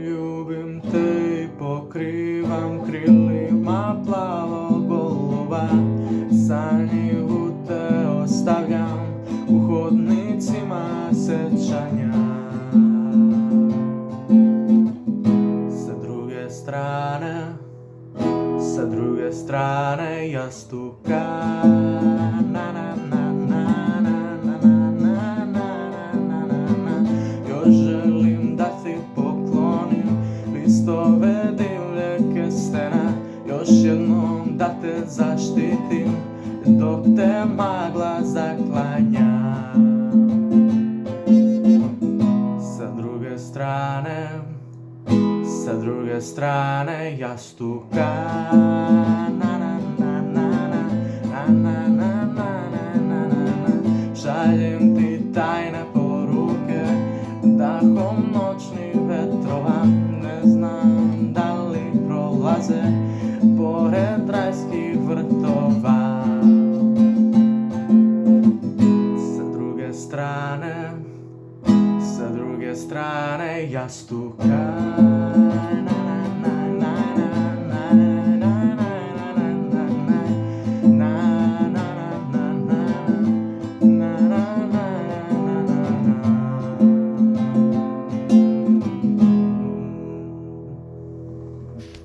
Ljubim te i pokrivam krilima plavo golova. Sanjivu te ostavljam u hodnicima sećanja. Sa druge strane jastuka. Na, na, na, na, na, na, na, na, na, na, na. Još želim da ti poklonim listove divlje kestena. Još jednom da te zaštitim dok te magla zaklanja. Sa druge strane jastuka. Na, na, na, na, na, na, na, na, na, na. Šaljem ti tajne poruke dahom noćnih vetrova. Ne znam da li prolaze pored rajskih vrtova. Sa druge strane jastuka.